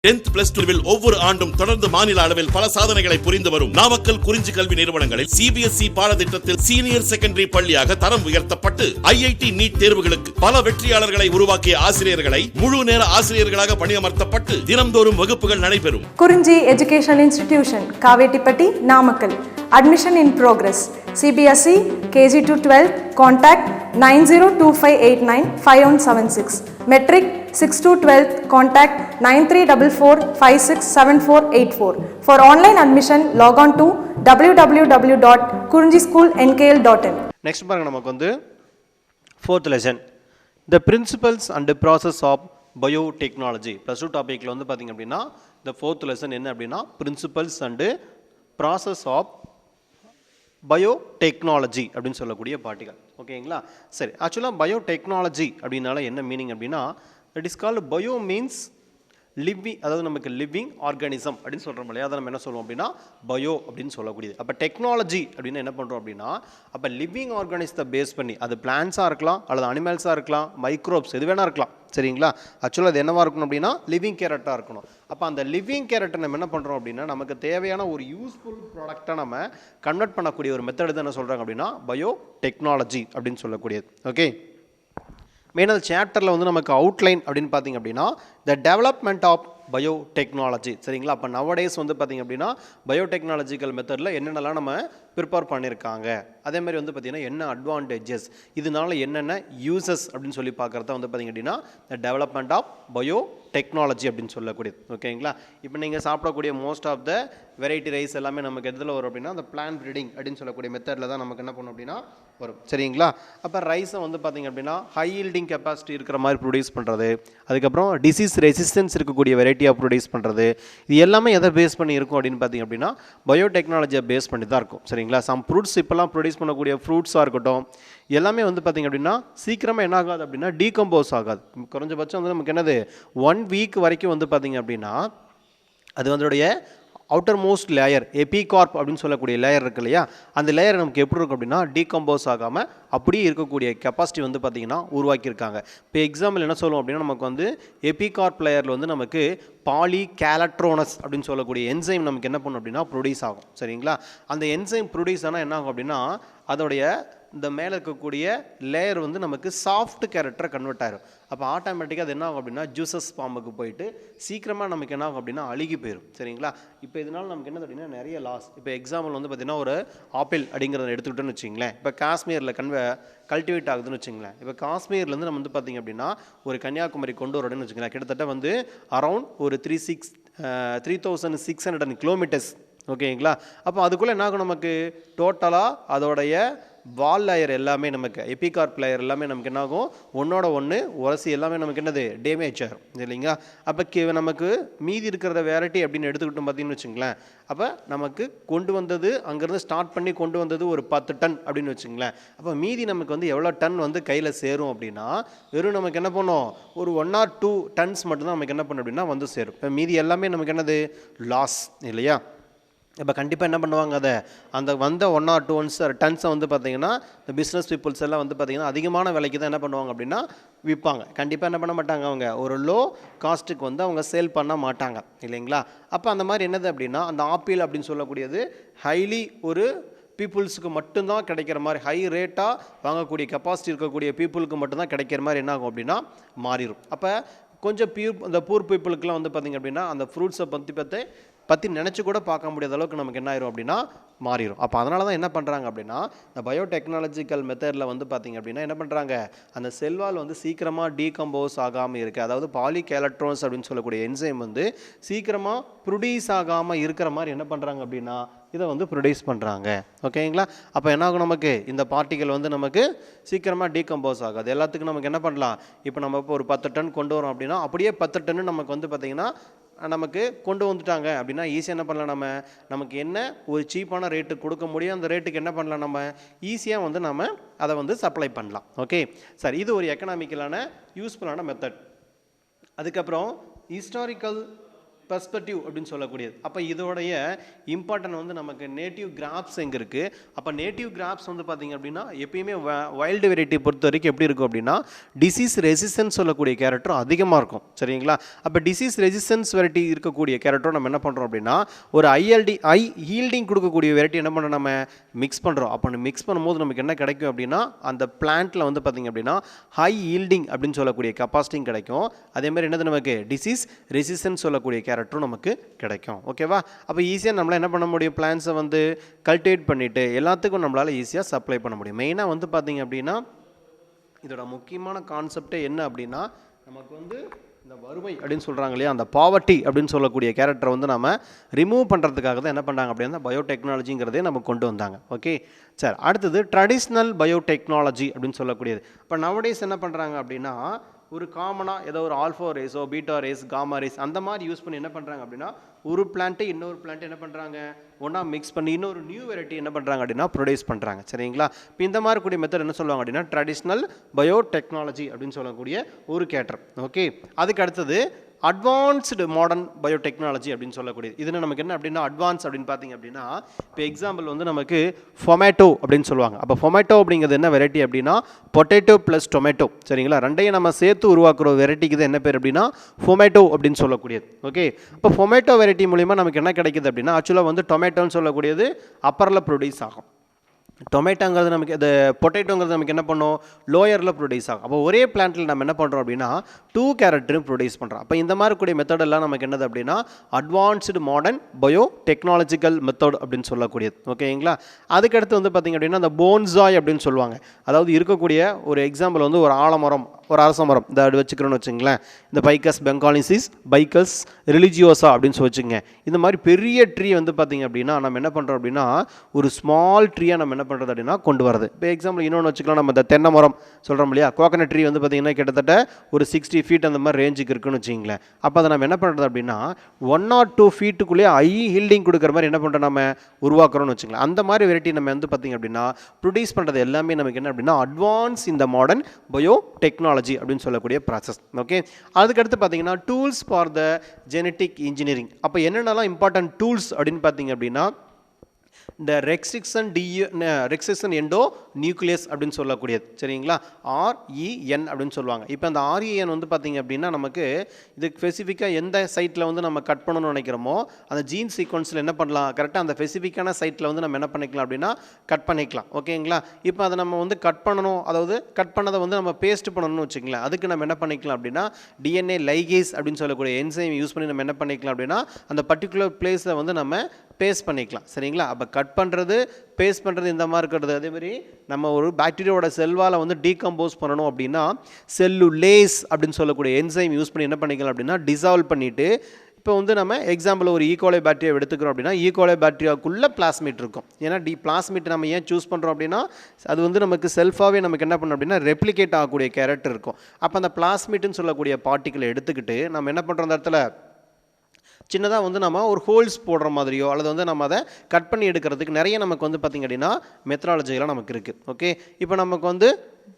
10th plus 2 will ஒவ்வொரு ஆண்டும் தொடர்ந்து மாநில அளவில் பல சாதனைகளை புரிந்து வரும் நாமக்கல் குறிஞ்சி கல்வி நிறுவனங்களில் சிபிஎஸ்இ பாடத்திட்டத்தில் சீனியர் செகண்டரி பள்ளியாக தரம் உயர்த்தப்பட்டு ஐஐடி நீட் தேர்வுகளுக்கு பல வெற்றியாளர்களை உருவாக்கிய ஆசிரியர்களை முழு நேர ஆசிரியர்களாக பணியமர்த்தப்பட்டு தினம்தோறும் வகுப்புகள் நடைபெறும். குறிஞ்சி educational institution, Kavettipatti, Namakkal. Admission in progress. CBSE KG to 12. Contact 9025895176. Metric 6 to 12. Contact 9344567484. For online admission, log on to www.kurinjischoolnkl.in. Next பாருங்க, நமக்கு வந்து 4th lesson, the principles and the process of biotechnology. Plus 2 டாபிக்ல வந்து பாத்தீங்க அப்படின்னா the 4th lesson என்ன அப்படின்னா principles and process of biotechnology அப்படின்னு சொல்லக்கூடிய பார்ட்டிகள். ஓகேங்களா? சரி, ஆக்சுவலாக பயோடெக்னாலஜி அப்படின்னால என்ன மீனிங் அப்படின்னா, it is called bio means living, அதாவது நமக்கு லிவிங் ஆர்கானிசம் அப்படின்னு சொல்கிறோம் இல்லையா, அதை நம்ம என்ன சொல்லுவோம் அப்படின்னா பயோ அப்படின்னு சொல்லக்கூடியது. அப்போ டெக்னாலஜி அப்படின்னு என்ன பண்ணுறோம் அப்படின்னா, அப்போ லிவிங் ஆர்கானிசத்தை பேஸ் பண்ணி, அது பிளான்ஸாக இருக்கலாம் அல்லது அனிமல்ஸாக இருக்கலாம், மைக்ரோப்ஸ் எது வேணா இருக்கலாம். சரிங்களா? ஆக்சுவலாக அது என்னவாக இருக்கணும் அப்படின்னா லிவிங் கேரட்டாக இருக்கணும். அப்போ அந்த லிவிங் கேரட்டை நம்ம என்ன பண்ணுறோம் அப்படின்னா, நமக்கு தேவையான ஒரு யூஸ்ஃபுல் ப்ராடக்டாக நம்ம கன்வெர்ட் பண்ணக்கூடிய ஒரு மெத்தட் தான் என்ன சொல்கிறாங்க அப்படின்னா பயோ டெக்னாலஜி அப்படின்னு சொல்லக்கூடியது. ஓகே, மெயினாக சாப்டரில் வந்து நமக்கு அவுட்லைன் அப்படின்னு பார்த்தீங்க அப்படின்னா த டெவலப்மெண்ட் ஆஃப் பயோடெக்னாலஜி. சரிங்களா? அப்போ நவடேஸ் வந்து பார்த்திங்க அப்படின்னா பயோடெக்னாலஜிக்கல் மெத்தடில் என்னென்னலாம் நம்ம ப்ரிப்பேர் பண்ணியிருக்காங்க, அதே மாதிரி வந்து பார்த்திங்கன்னா என்ன அட்வான்டேஜஸ், இதனால என்னென்ன யூசஸ் அப்படின்னு சொல்லி பார்க்குறத வந்து பார்த்திங்க அப்படின்னா த டெவலப்மெண்ட் ஆஃப் பயோடெக்னாலஜி அப்படின்னு சொல்லக்கூடியது. ஓகேங்களா? இப்போ நீங்கள் சாப்பிடக்கூடிய most of the variety rice எல்லாமே நமக்கு எதில் வரும் அப்படின்னா அந்த பிளான் ப்ரீடிங் அப்படின்னு சொல்லக்கூடிய மெத்தடில் தான் நமக்கு என்ன பண்ணணும் அப்படின்னா வரும். சரிங்களா? அப்போ ரைஸை வந்து பார்த்திங்க அப்படின்னா ஹை ஈல்டிங் கெப்பாசிட்டி இருக்கிற மாதிரி ப்ரொடியூஸ் பண்ணுறது, அதுக்கப்புறம் டிசீஸ் ரெசிஸ்டன்ஸ் இருக்கக்கூடிய வெரைட்டியாக ப்ரொடியூஸ் பண்ணுறது, இது எல்லாமே எதை பேஸ் பண்ணி இருக்கும் அப்படின்னு பார்த்திங்க அப்படின்னா பயோடெக்னாலஜியை பேஸ் பண்ணி தான் இருக்கும். சரிங்களா? சம் ஃப்ரூட்ஸ் இப்போலாம் ப்ரொடியூஸ் பண்ணக்கூடிய ஃப்ரூட்ஸாக இருக்கட்டும், எல்லாமே வந்து பார்த்திங்க அப்படின்னா சீக்கிரமாக என்ன ஆகாது அப்படின்னா டீகம்போஸ் ஆகாது. குறைஞ்சபட்சம் வந்து நமக்கு என்னது 1 வீக் வரைக்கும் வந்து பார்த்திங்க அப்படின்னா அது அதனுடைய அவுட்டர் மோஸ்ட் லேயர் எபிகார்ப் அப்படின்னு சொல்லக்கூடிய லேயர் இருக்கு இல்லையா, அந்த லேயர் நமக்கு எப்படி இருக்கும் அப்படின்னா டீகம்போஸ் ஆகாமல் அப்படியே இருக்கக்கூடிய கெப்பாசிட்டி வந்து பார்த்திங்கன்னா உருவாக்கியிருக்காங்க. இப்போ எக்ஸாம்பிள் என்ன சொல்லுவோம் அப்படின்னா, நமக்கு வந்து எபிகார்ப் லேயரில் வந்து நமக்கு பாலிகேலட்ரோனஸ் அப்படின்னு சொல்லக்கூடிய என்சைம் நமக்கு என்ன பண்ணும் அப்படின்னா ப்ரொடியூஸ் ஆகும். சரிங்களா? அந்த என்சைம் ப்ரொடியூஸ் ஆனால் என்ன ஆகும் அப்படின்னா அதோடைய இந்த மேலே இருக்கக்கூடிய லேயர் வந்து நமக்கு சாஃப்ட் கேரக்டரை கன்வெர்ட் ஆகிடும். அப்போ ஆட்டோமேட்டிக்காக அது என்ன ஆகும் அப்படின்னா ஜூசஸ் ஃபார்முக்கு போயிட்டு சீக்கிரமாக நமக்கு என்ன ஆகும் அப்படின்னா அழுகி போயிடும். சரிங்களா? இப்போ இதனால் நமக்கு என்ன அப்படின்னா நிறைய லாஸ். இப்போ எக்ஸாம்பிள் வந்து பார்த்திங்கன்னா ஒரு ஆப்பிள் அப்படிங்கிறத எடுத்துக்கிட்டோன்னு வச்சிங்களேன், இப்போ காஷ்மீரில் கல்டிவேட் ஆகுதுன்னு வச்சுங்களேன். இப்போ காஷ்மீர்லேருந்து நம்ம வந்து பார்த்திங்க அப்படின்னா ஒரு கன்னியாகுமரி கொண்டு வரணும்னு வச்சுங்களேன், கிட்டத்தட்ட வந்து அரௌண்ட் ஒரு 3600 கிலோமீட்டர்ஸ். ஓகேங்களா? அப்போ அதுக்குள்ளே என்ன ஆகும், நமக்கு டோட்டலாக அதோடைய வால் லேயர் எல்லாமே நமக்கு எபிகார்ப் லேயர் எல்லாமே நமக்கு என்ன ஆகும், ஒன்றோட ஒன்று உரசி எல்லாமே நமக்கு என்னது டேமேஜ் ஆகும் இல்லைங்களா? அப்போ நமக்கு மீதி இருக்கிறத வெரைட்டி அப்படின்னு எடுத்துக்கிட்டோம் பார்த்தீங்கன்னு வச்சுங்களேன், அப்போ நமக்கு கொண்டு வந்தது அங்கேருந்து ஸ்டார்ட் பண்ணி கொண்டு வந்தது ஒரு 10 டன் அப்படின்னு வச்சுங்களேன். அப்போ மீதி நமக்கு வந்து எவ்வளோ டன் வந்து கையில் சேரும் அப்படின்னா வெறும் நமக்கு என்ன பண்ணும் ஒரு 1 or 2 டன்ஸ் மட்டும்தான் நமக்கு என்ன பண்ணும் அப்படின்னா வந்து சேரும். இப்போ மீதி எல்லாமே நமக்கு என்னது லாஸ் இல்லையா? இப்போ கண்டிப்பாக என்ன பண்ணுவாங்க, அதை அந்த வந்த 1 or 2 டன்ஸை வந்து பார்த்திங்கன்னா இந்த பிஸ்னஸ் பீப்புள்ஸ் எல்லாம் வந்து பார்த்திங்கன்னா அதிகமான விலைக்கு தான் என்ன பண்ணுவாங்க அப்படின்னா விற்பாங்க. கண்டிப்பாக என்ன பண்ண மாட்டாங்க, அவங்க ஒரு லோ காஸ்ட்டுக்கு வந்து அவங்க சேல் பண்ண மாட்டாங்க இல்லைங்களா? அப்போ அந்த மாதிரி என்னது அப்படின்னா அந்த ஆப்பிள் அப்படின்னு சொல்லக்கூடியது ஹைலி ஒரு பீப்புள்ஸுக்கு மட்டும்தான் கிடைக்கிற மாதிரி, ஹை ரேட்டாக வாங்கக்கூடிய கெப்பாசிட்டி இருக்கக்கூடிய பீப்புளுக்கு மட்டும்தான் கிடைக்கிற மாதிரி என்ன ஆகும் அப்படின்னா மாறிடும். அப்போ கொஞ்சம் இந்த பூர் பீப்புளுக்குலாம் வந்து பார்த்திங்க அப்படின்னா அந்த ஃப்ரூட்ஸை பற்றி நினச்சி கூட பார்க்க முடியாத அளவுக்கு நமக்கு என்ன ஆயிரும் அப்படின்னா மாறிடும். அப்போ அதனால தான் என்ன பண்ணுறாங்க அப்படின்னா இந்த பயோடெக்னாலஜிக்கல் மெத்தடில் வந்து பார்த்திங்க அப்படின்னா என்ன பண்ணுறாங்க, அந்த செல்வால் வந்து சீக்கிரமாக டீகம்போஸ் ஆகாமல் இருக்குது, அதாவது பாலிகேலட்ரோன்ஸ் அப்படின்னு சொல்லக்கூடிய என்சைம் வந்து சீக்கிரமாக ப்ரொடியூஸ் ஆகாமல் இருக்கிற மாதிரி என்ன பண்ணுறாங்க அப்படின்னா இதை வந்து ப்ரொடியூஸ் பண்ணுறாங்க. ஓகேங்களா? அப்போ என்ன ஆகும், நமக்கு இந்த பார்ட்டிகள் வந்து நமக்கு சீக்கிரமாக டீகம்போஸ் ஆகாது. எல்லாத்துக்கும் நமக்கு என்ன பண்ணலாம், இப்போ நம்ம இப்போ ஒரு 10 டன் கொண்டு வரோம் அப்படின்னா அப்படியே 10 டன்னு நமக்கு வந்து பார்த்திங்கன்னா நமக்கு கொண்டு வந்துட்டாங்க அப்படின்னா ஈஸியாக என்ன பண்ணலாம், நமக்கு என்ன ஒரு சீப்பான ரேட்டுக்கு கொடுக்க முடியும் அந்த ரேட்டுக்கு என்ன பண்ணலாம், நம்ம ஈஸியாக வந்து நம்ம அதை வந்து சப்ளை பண்ணலாம். ஓகே சார், இது ஒரு எக்கனாமிக்கலான யூஸ்ஃபுல்லான மெத்தட். அதுக்கப்புறம் ஹிஸ்டாரிக்கல் பெர்ஸ்பெக்டிவ் அப்படின்னு சொல்லக்கூடியது. அப்போ இதோடைய இம்பார்ட்டன்ட் வந்து நமக்கு நேட்டிவ் கிராப்ஸ் எங்கே இருக்குது. அப்போ நேட்டிவ் கிராப்ஸ் வந்து பார்த்திங்க அப்படின்னா எப்பயுமே வைல்டு வெரைட்டி பொறுத்த வரைக்கும் எப்படி இருக்கும் அப்படின்னா டிசீஸ் ரெசிஸ்டன்ஸ் சொல்லக்கூடிய கேரக்டர் அதிகமாக இருக்கும். சரிங்களா? அப்போ டிசீஸ் ரெசிஸ்டன்ஸ் வெரைட்டி இருக்கக்கூடிய கேரக்டர் நம்ம என்ன பண்ணுறோம் அப்படின்னா ஒரு ஹை ஹீல்டிங் கொடுக்கக்கூடிய வெரைட்டி என்ன பண்ணுறோம் நம்ம மிக்ஸ் பண்ணுறோம். அப்போ மிக்ஸ் பண்ணும்போது நமக்கு என்ன கிடைக்கும் அப்படின்னா அந்த பிளான்ட்டில் வந்து பார்த்திங்க அப்படின்னா ஹை ஹீல்டிங் அப்படின்னு சொல்லக்கூடிய கெப்பாசிட்டியும் கிடைக்கும். அதேமாதிரி என்னது நமக்கு டிசீஸ் ரெசிஸ்டன்ஸ் சொல்லக்கூடிய கேரக்டரும் நமக்கு கிடைக்கும். ஓகேவா? அப்போ ஈஸியாக நம்மளால் என்ன பண்ண முடியும், பிளான்ஸை வந்து கல்டிவேட் பண்ணிவிட்டு எல்லாத்துக்கும் நம்மளால் ஈஸியாக சப்ளை பண்ண முடியும். மெயினாக வந்து பார்த்திங்க அப்படின்னா இதோட முக்கியமான கான்செப்டே என்ன அப்படின்னா நமக்கு வந்து இந்த வறுமை அப்படின்னு சொல்கிறாங்க இல்லையா, அந்த பாவர்ட்டி அப்படின்னு சொல்லக்கூடிய கேரக்டரை வந்து நம்ம ரிமூவ் பண்ணுறதுக்காக தான் என்ன பண்ணாங்க அப்படின்னா பயோடெக்னாலஜிங்கிறதே நம்ம கொண்டு வந்தாங்க. Okay sir. அடுத்தது ட்ரெடிஷ்னல் பயோடெக்னாலஜி அப்படின்னு சொல்லக்கூடியது. இப்போ நவடேஸ் என்ன பண்ணுறாங்க அப்படின்னா ஒரு காமனாக ஏதோ ஒரு ஆல்ஃபா ரேஸோ பீட்டா ரேஸ் காமா ரேஸ் அந்த மாதிரி யூஸ் பண்ணி என்ன பண்ணுறாங்க அப்படின்னா ஒரு பிளான்ட்டு இன்னொரு பிளான்ட்டு என்ன பண்ணுறாங்க ஒன்றா மிக்ஸ் பண்ணி இன்னொரு நியூ வெரைட்டி என்ன பண்ணுறாங்க அப்படின்னா ப்ரொடியூஸ் பண்ணுறாங்க. சரிங்களா? இப்போ இந்த மாதிரி கூடிய மெத்தட் என்ன சொல்லுவாங்க அப்படின்னா ட்ரெடிஷ்னல் பயோடெக்னாலஜி அப்படின்னு சொல்லக்கூடிய ஒரு கேட்டர். ஓகே. அதுக்கு அடுத்தது அட்வான்ஸ்டு மாடர்ன் பயோடெக்னாலஜி அப்படின்னு சொல்லக்கூடியது. இதில் நமக்கு என்ன அப்படின்னா அட்வான்ஸ் அப்படின்னு பார்த்தீங்க அப்படின்னா இப்போ எக்ஸாம்பிள் வந்து நமக்கு ஃபொமேட்டோ அப்படின்னு சொல்லுவாங்க. அப்போ ஃபொமேட்டோ அப்படிங்கிறது என்ன வெரைட்டி அப்படின்னா பொட்டேட்டோ ப்ளஸ் டொமேட்டோ. சரிங்களா? ரெண்டையும் நம்ம சேர்த்து உருவாக்குற வெரைட்டிக்கு தான் என்ன பேர் அப்படின்னா ஃபொமேட்டோ அப்படின்னு சொல்லக்கூடியது. ஓகே. இப்போ ஃபொமேட்டோ வெரைட்டி மூலிமா நமக்கு என்ன கிடைக்குது அப்படின்னா ஆக்சுவலாக வந்து டொமேட்டோன்னு சொல்லக்கூடியது அப்பரில் ப்ரொடியூஸ் ஆகும். டொமேட்டோங்கிறது நமக்கு இந்த பொட்டேட்டோங்கிறது நமக்கு என்ன பண்ணும் லோயரில் ப்ரொடியூஸ் ஆகும். அப்போ ஒரே பிளான்ட்டில் நம்ம என்ன பண்ணுறோம் அப்படின்னா 2 கேரக்டரும் ப்ரொடியூஸ் பண்ணுறோம். அப்போ இந்த மாதிரி கூடிய மெத்தடெல்லாம் நமக்கு என்னது அப்படின்னா advanced modern bio technological method அப்படின்னு சொல்லக்கூடியது. ஓகேங்களா? அதுக்கடுத்து வந்து பார்த்திங்க அப்படின்னா இந்த போன்சாய் அப்படின்னு சொல்லுவாங்க. அதாவது இருக்கக்கூடிய ஒரு எக்ஸாம்பிள் வந்து ஒரு ஆலமரம் ஒரு அரச மரம் இந்த அப்படி வச்சுக்கிறோன்னு வச்சுங்களேன். இந்த பைக்கஸ் பெங்காலிசிஸ் பைக்கஸ் ரிலிஜியோசா அப்படின்னு வச்சுங்க. இந்த மாதிரி பெரிய ட்ரீ வந்து பார்த்திங்க அப்படின்னா நம்ம என்ன பண்ணுறோம் அப்படின்னா ஒரு ஸ்மால் ட்ரீயாக நம்ம என்ன பண்ணுறது அப்படின்னா கொண்டு வரது. இப்போ எக்ஸாம்பிள் இன்னொன்று வச்சுக்கலாம். நம்ம இந்த தென்னை மரம் சொல்கிறோம் இல்லையா, கோகனட் ட்ரீ வந்து பார்த்திங்கன்னா கிட்டத்தட்ட ஒரு 60 feet அந்த மாதிரி ரேஞ்சுக்கு இருக்குன்னு வச்சுங்களேன். அப்போ அதை நம்ம என்ன பண்ணுறது அப்படின்னா 1 or 2 feetக்குள்ளேயே ஹை ஹீல்டிங் கொடுக்குற மாதிரி என்ன பண்ணுறோம் நம்ம உருவாக்குறோம்னு வச்சுக்கலாம். அந்த மாதிரி வெரைட்டி நம்ம வந்து பார்த்திங்க அப்படின்னா ப்ரொடியூஸ் பண்ணுறது எல்லாமே நமக்கு என்ன அப்படின்னா அட்வான்ஸ் இந்த மாடர்ன் பயோ டெக்னாலஜி அப்படின்னு சொல்லக்கூடிய ப்ராசஸ். ஓகே. அதுக்கடுத்து பார்த்தீங்கன்னா tools for the genetic engineering. அப்போ என்னென்னலாம் இம்பார்ட்டன்ட் டூல்ஸ் அப்படின்னு பார்த்தீங்க அப்படின்னா இந்த ரெக்சிஷன் எண்டோ நியூக்ளியஸ் அப்படின்னு சொல்லக்கூடியது. சரிங்களா? REN அப்படின்னு சொல்லுவாங்க. இப்போ அந்த REN வந்து பார்த்திங்க அப்படின்னா நமக்கு இது ஸ்பெசிஃபிக்காக எந்த சைட்டில் வந்து நம்ம கட் பண்ணணும்னு நினைக்கிறோமோ அந்த ஜீன் சீக்வன்ஸில் என்ன பண்ணலாம் கரெக்டாக அந்த ஸ்பெசிஃபிக்கான சைட்டில் வந்து நம்ம என்ன பண்ணிக்கலாம் அப்படின்னா கட் பண்ணிக்கலாம். ஓகேங்களா? இப்போ அதை நம்ம வந்து கட் பண்ணணும், அதாவது கட் பண்ணதை வந்து நம்ம பேஸ்ட் பண்ணணும்னு வச்சுக்கலாம். அதுக்கு நம்ம என்ன பண்ணிக்கலாம் அப்படின்னா DNA லைகேஸ் அப்படின்னு சொல்லக்கூடிய என்சைம் யூஸ் பண்ணி நம்ம என்ன பண்ணிக்கலாம் அப்படின்னா அந்த பர்டிகுலர் பிளேஸில் வந்து நம்ம பேஸ்ட் பண்ணிக்கலாம். சரிங்களா? அப்போ கட் பண்ணுறது பேஸ்ட் பண்ணுறது இந்த மாதிரி இருக்கிறது. அதேமாதிரி நம்ம ஒரு பாக்டீரியாவோட செல்வால் வந்து டீகம்போஸ் பண்ணணும் அப்படின்னா செல்லுலேஸ் அப்படின்னு சொல்லக்கூடிய என்சைம் யூஸ் பண்ணி என்ன பண்ணிக்கலாம் அப்படின்னா டிசால்வ் பண்ணிவிட்டு இப்போ வந்து நம்ம எக்ஸாம்பிள் ஒரு ஈகோலை பாக்டீரியா எடுத்துக்கிறோம் அப்படின்னா ஈகோலை பாக்டீரியாவுக்குள்ளே பிளாஸ்மிட் இருக்கும். ஏன்னா பிளாஸ்மிட் நம்ம ஏன் சூஸ் பண்ணுறோம் அப்படின்னா அது வந்து நமக்கு செல்ஃபாகவே நமக்கு என்ன பண்ணணும் அப்படின்னா ரெப்ளிகேட் ஆகக்கூடிய கேரக்டர் இருக்கும். அப்போ அந்த பிளாஸ்மிட்னு சொல்லக்கூடிய பார்ட்டிகளை எடுத்துக்கிட்டு நம்ம என்ன பண்ணுறோம் அந்த இடத்துல சின்னதாக வந்து நம்ம ஒரு ஹோல்ஸ் போடுற மாதிரியோ அல்லது வந்து நம்ம அதை கட் பண்ணி எடுக்கிறதுக்கு நிறைய நமக்கு வந்து பார்த்திங்க அப்படின்னா மெத்தடாலஜிலாம் நமக்கு இருக்குது. ஓகே. இப்போ நமக்கு வந்து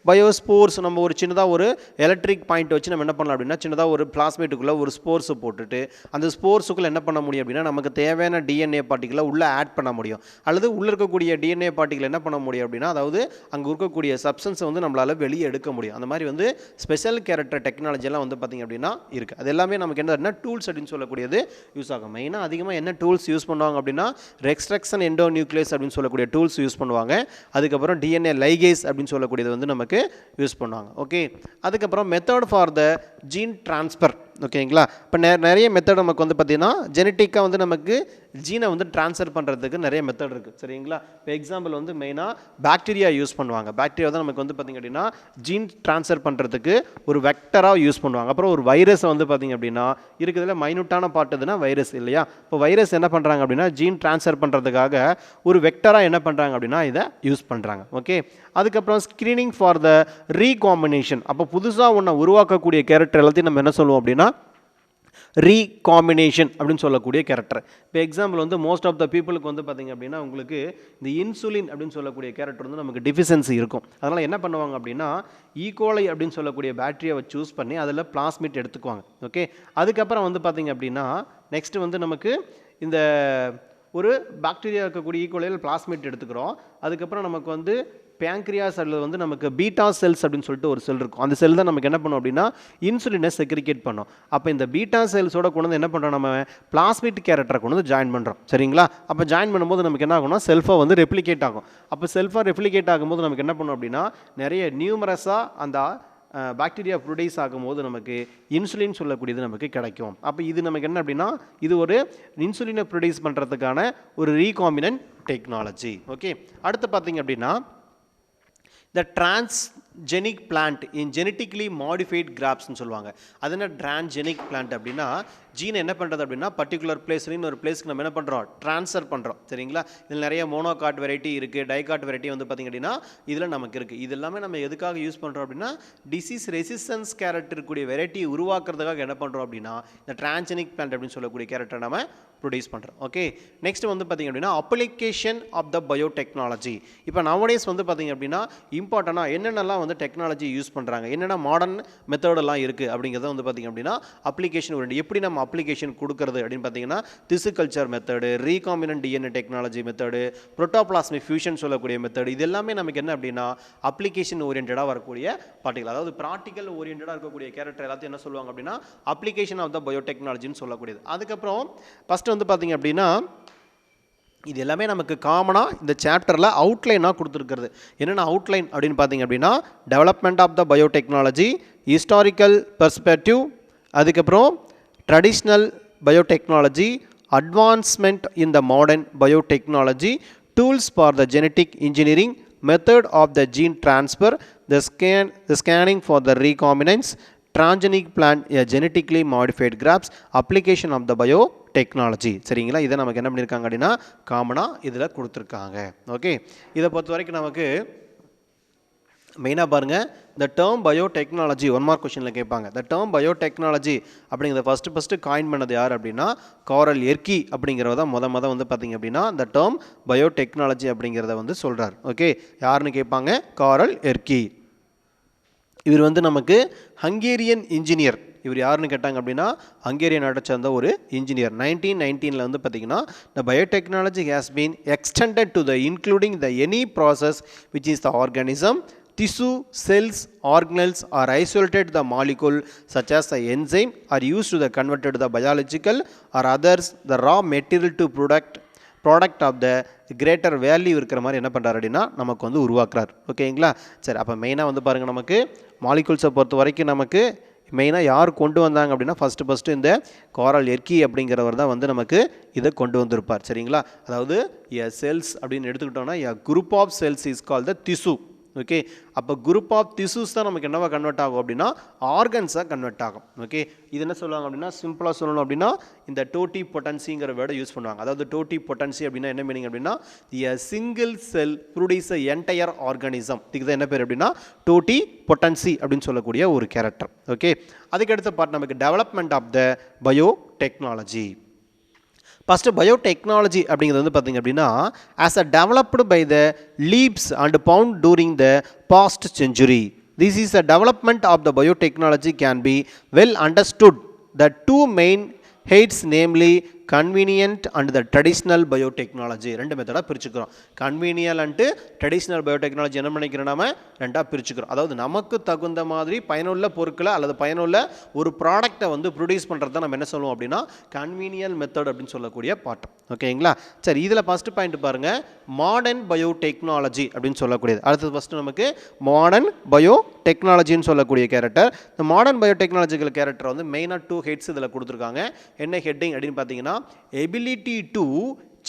பயோஸ்போர்ஸ் நம்ம ஒரு சின்னதாக ஒரு எலக்ட்ரிக் பாயிண்ட் வச்சு நம்ம என்ன பண்ணலாம் அப்படின்னா சின்னதாக ஒரு பிளாஸ்மேட்டுக்குள்ளே ஒரு ஸ்போர்ஸை போட்டுட்டு அந்த ஸ்போர்ஸுக்குள்ளே என்ன பண்ண முடியும் அப்படின்னா நமக்கு தேவையான DNA பார்ட்டிகளை உள்ளே ஆட் பண்ண முடியும். அல்லது உள்ளே இருக்கக்கூடிய DNA பார்ட்டிகளை என்ன பண்ண முடியும் அப்படின்னா அதாவது அங்கே இருக்கக்கூடிய சப்ஸ்டன்ஸை வந்து நம்மளால் வெளியே எடுக்க முடியும். அந்த மாதிரி வந்து ஸ்பெஷல் கேரக்டர் டெக்னாலஜிலாம் வந்து பார்த்திங்க அப்படின்னா இருக்குது. அது எல்லாமே நமக்கு என்ன டூல்ஸ் அப்படின்னு சொல்லக்கூடியது யூஸ் ஆகும். மெயினாக அதிகமாக என்ன டூல்ஸ் யூஸ் பண்ணுவாங்க அப்படின்னா ரெக்ஸ்ட்ரக்ஷன் எண்டோ நியூக்ளியஸ் அப்படின்னு சொல்லக்கூடிய டூல்ஸ் யூஸ் பண்ணுவாங்க. அதுக்கப்புறம் DNA லைகேஸ் அப்படின்னு சொல்லக்கூடியது வந்து நமக்கு யூஸ் பண்ணுவாங்க. ஓகே. அதுக்கப்புறம் method for the gene transfer. ஓகேங்களா? இப்போ நிறைய மெத்தட் நமக்கு வந்து பார்த்திங்கன்னா ஜெனட்டிக்காக வந்து நமக்கு ஜீனை வந்து ட்ரான்ஸ்ஃபர் பண்ணுறதுக்கு நிறைய மெத்தட் இருக்குது. சரிங்களா? இப்போ எக்ஸாம்பிள் வந்து மெயினாக பாக்டீரியா யூஸ் பண்ணுவாங்க. பாக்டீரியா தான் நமக்கு வந்து பார்த்திங்க அப்படின்னா ஜீன் ட்ரான்ஸ்ஃபர் பண்ணுறதுக்கு ஒரு வெக்டராக யூஸ் பண்ணுவாங்க. அப்புறம் ஒரு வைரஸை வந்து பார்த்திங்க அப்படின்னா இருக்கிறதுல மைனூட்டான பார்ட் எதுனா வைரஸ் இல்லையா. இப்போ வைரஸ் என்ன பண்ணுறாங்க அப்படின்னா ஜீன் ட்ரான்ஸ்ஃபர் பண்ணுறதுக்காக ஒரு வெக்டராக என்ன பண்ணுறாங்க அப்படின்னா இதை யூஸ் பண்ணுறாங்க. ஓகே. அதுக்கப்புறம் ஸ்க்ரீனிங் ஃபார் த ரீகாம்பினேஷன். அப்போ புதுசாக ஒன்று உருவாக்கக்கூடிய கேரக்டர் எல்லாத்தையும் நம்ம என்ன சொல்லுவோம் அப்படின்னா ரீகாம்பினேஷன் அப்படின்னு சொல்லக்கூடிய கேரக்டர். இப்போ எக்ஸாம்பிள் வந்து மோஸ்ட் ஆஃப் த பீப்புளுக்கு வந்து பார்த்திங்க அப்படின்னா உங்களுக்கு இந்த இன்சுலின் அப்படின்னு சொல்லக்கூடிய கேரக்டர் வந்து நமக்கு டிஃபிஷியன்சி இருக்கும். அதனால் என்ன பண்ணுவாங்க அப்படின்னா ஈகோலை அப்படின்னு சொல்லக்கூடிய பேக்டீரியாவை சூஸ் பண்ணி அதில் பிளாஸ்மிட் எடுத்துக்குவாங்க. ஓகே, அதுக்கப்புறம் வந்து பார்த்திங்க அப்படின்னா நெக்ஸ்ட்டு வந்து நமக்கு இந்த ஒரு பாக்டீரியா இருக்கக்கூடிய ஈகோலையில் பிளாஸ்மிட் எடுத்துக்கிறோம். அதுக்கப்புறம் நமக்கு வந்து பேங்க்ரியாஸ் அல்லது வந்து நமக்கு பீட்டா செல்ஸ் அப்படின்னு சொல்லிட்டு ஒரு செல் இருக்கும். அந்த செல் தான் நமக்கு என்ன பண்ணும் அப்படின்னா இன்சுலினை செக்ரிகேட் பண்ணும். அப்போ இந்த பீட்டா செல்ஸோட கொண்டு வந்து என்ன பண்ணுறோம், நம்ம பிளாஸ்மிட் கேரக்டரை கொண்டு வந்து ஜாயின் பண்ணுறோம். சரிங்களா? அப்போ ஜாயின் பண்ணும்போது நமக்கு என்ன ஆகும்னா செல்ஃபாக வந்து ரெப்ளிகேட் ஆகும். அப்போ செல்ஃபாக ரெப்ளிகேட் ஆகும்போது நமக்கு என்ன பண்ணும் அப்படின்னா நிறைய நியூமரஸாக அந்த பாக்டீரியா ப்ரொடியூஸ் ஆகும்போது நமக்கு இன்சுலின் சொல்லக்கூடியது நமக்கு கிடைக்கும். அப்போ இது நமக்கு என்ன அப்படின்னா இது ஒரு இன்சுலினை ப்ரொடியூஸ் பண்ணுறதுக்கான ஒரு ரீகாம்பினன்ட் டெக்னாலஜி. ஓகே, அடுத்து பார்த்தீங்க அப்படின்னா the transgenic plant in genetically modified grapes சொல்லுவாங்க. அது என்ன transgenic plant அப்படின்னா ஜீனை என்ன பண்ணுறது அப்படின்னா பர்டிகுலர் பிளேஸ்லேருந்து ஒரு பிளேஸ்க்கு நம்ம என்ன பண்ணுறோம், ட்ரான்ஸ்ஃபர் பண்ணுறோம். சரிங்களா? இதில் நிறைய மோனோகாட் வெரைட்டி இருக்குது, டைகாட் வெரைட்டி வந்து பார்த்திங்க அப்படின்னா இதில் நமக்கு இருக்குது. இது எல்லாமே நம்ம எதுக்காக யூஸ் பண்ணுறோம் அப்படின்னா டிசீஸ் ரெசிஸ்டன்ஸ் கேரக்டர் இருக்கக்கூடிய வெரைட்டி உருவாக்குறதுக்காக என்ன பண்ணுறோம் அப்படின்னா இந்த டிரான்ஜெனிக் பிளான்ட் அப்படின்னு சொல்லக்கூடிய கேரக்டர் நம்ம ப்ரொடியூஸ் பண்ணுறோம். ஓகே, நெக்ஸ்ட் வந்து பார்த்திங்க அப்படின்னா அப்ளிகேஷன் ஆஃப் த பயோடெக்னாலஜி. இப்போ நவடேஸ் வந்து பார்த்திங்க அப்படின்னா இம்பார்ட்டண்ட்டாக என்னென்னலாம் வந்து டெக்னாலஜி யூஸ் பண்ணுறாங்க, என்னென்ன மாடர்ன் மெத்தடெல்லாம் இருக்குது அப்படிங்கிறத வந்து பார்த்திங்க அப்படின்னா அப்ளிகேஷன் ஒரு எப்படி நம்ம அப்ளிகேஷன் கொடுக்கறது அப்படின்னு பார்த்தீங்கன்னா திசு culture method, recombinant DNA technology method, protoplasmic fusion சொல்லக்கூடிய மெத்தடு, இது எல்லாமே நமக்கு என்ன அப்படின்னா அப்ளிகேஷன் ஓரியன்டாக வரக்கூடிய பார்ட்டிகல், அதாவது ப்ராக்டிக்கல் ஓரியன்டாக இருக்கக்கூடிய கேரக்டர் எல்லாத்தையும் என்ன சொல்லுவாங்க அப்படின்னா அப்ளிகேஷன் ஆஃப் த பயோடெக்னாலஜின்னு சொல்லக்கூடியது. அதுக்கப்புறம் ஃபஸ்ட்டு வந்து பார்த்தீங்க அப்படின்னா இது எல்லாமே நமக்கு காமனாக இந்த சாப்டரில் அவுட்லைனாக கொடுத்துருக்கிறது. என்னென்ன அவுட்லைன் அப்படின்னு பார்த்தீங்க அப்படின்னா development of the biotechnology, historical perspective, அதுக்கப்புறம் traditional biotechnology, advancement in the modern biotechnology, tools for the genetic engineering, method of the gene transfer, the scanning for the recombinants, transgenic plant a genetically modified grapes, application of the biotechnology. சரிங்களா? இதை நமக்கு என்ன பண்ணியிருக்காங்க அப்படின்னா காமனாக இதில் கொடுத்துருக்காங்க. Okay, இதை பொறுத்த வரைக்கும் நமக்கு மெயினாக பாருங்கள் இந்த டேர்ம் பயோடெக்னாலஜி ஒன் மார்க் கொஷனில் கேட்பாங்க. இந்த டேர்ம் பயோடெக்னாலஜி அப்படிங்கிறத ஃபஸ்ட்டு காயின் பண்ணது யார் அப்படின்னா காரல் எர்கி அப்படிங்கிறத தான் முத வந்து பார்த்திங்க அப்படின்னா இந்த டேர்ம் பயோடெக்னாலஜி அப்படிங்கிறத வந்து சொல்கிறார். ஓகே, யாருன்னு கேட்பாங்க, காரல் எர்கி. இவர் வந்து நமக்கு ஹங்கேரியன் இன்ஜினியர். இவர் யாருன்னு கேட்டாங்க அப்படின்னா ஹங்கேரியன் நாட்டை சேர்ந்த ஒரு இன்ஜினியர். 1919 வந்து பார்த்திங்கன்னா the biotechnology has been extended to the including the any process which is the organism, tissue, cells, organelles or isolated the molecule such as the enzyme are used to the converted to the biological or others the raw material to product of the greater value இருக்கிற மாதிரி என்ன பண்ணுறாரு அப்படின்னா நமக்கு வந்து உருவாக்குறார். ஓகேங்களா? சரி, அப்போ மெயினாக வந்து பாருங்கள் நமக்கு மாலிகுல்ஸை பொறுத்த வரைக்கும் நமக்கு மெயினாக யார் கொண்டு வந்தாங்க அப்படின்னா ஃபஸ்ட்டு இந்த காரல் எர்கி அப்படிங்கிறவர் தான் வந்து நமக்கு இதை கொண்டு வந்திருப்பார். சரிங்களா? அதாவது செல்ஸ் அப்படின்னு எடுத்துக்கிட்டோம்னா group of cells is call the திசு. ஓகே, அப்போ குரூப் ஆஃப் திசூஸ் தான் நமக்கு என்னவா கன்வெர்ட் ஆகும் அப்படின்னா ஆர்கன்ஸாக கன்வெர்ட் ஆகும். ஓகே, இது என்ன சொல்லுவாங்க அப்படின்னா சிம்பிளாக சொல்லணும் அப்படின்னா இந்த டோட்டி பொட்டன்சிங்கிற வேர்டை யூஸ் பண்ணுவாங்க. அதாவது டோட்டி பொட்டன்சி அப்படின்னா என்ன மீனிங் அப்படின்னா single cell produce entire organism. இதுக்கு தான் என்ன பேர் அப்படின்னா டோட்டி பொட்டன்சி அப்படின்னு சொல்லக்கூடிய ஒரு கேரக்டர். ஓகே, அதுக்கடுத்த பார்ட் நமக்கு development of the biotechnology. First biotechnology அப்படிங்கிறது வந்து பார்த்திங்க அப்படின்னா as a developed by the leaps and bound during the past century. This is a development of the biotechnology can be well understood the two main heights namely கன்வீனியன்ட் and the traditional biotechnology. ரெண்டு மெத்தடாக பிரிச்சுக்கிறோம். Conventional and traditional biotechnology என்ன பண்ணிக்கிறோம், நம்ம ரெண்டாக பிரிச்சுக்கிறோம். அதாவது நமக்கு தகுந்த மாதிரி பயனுள்ள பொருட்களை அல்லது பயனுள்ள ஒரு ப்ராடக்டை வந்து ப்ரொடியூஸ் பண்ணுறது தான் நம்ம என்ன சொல்லுவோம் அப்படின்னா கன்வீனியல் மெத்தட் அப்படின்னு சொல்லக்கூடிய பார்ட். ஓகேங்களா? சரி, இதில் ஃபஸ்ட்டு பாயிண்ட் பாருங்கள் மாடர்ன் பயோடெக்னாலஜி அப்படின்னு சொல்லக்கூடியது. அடுத்தது ஃபஸ்ட்டு நமக்கு மாடர்ன் பயோடெக்னாலஜின்னு சொல்லக்கூடிய கேரக்டர். இந்த மாடர்ன் பயோடெக்னாலஜிக்கல் கேரக்டர் வந்து மெயினாக 2 ஹெட்ஸ் இதில் கொடுத்துருக்காங்க. என்ன ஹெட்டிங் அப்படின்னு பார்த்தீங்கன்னா ability to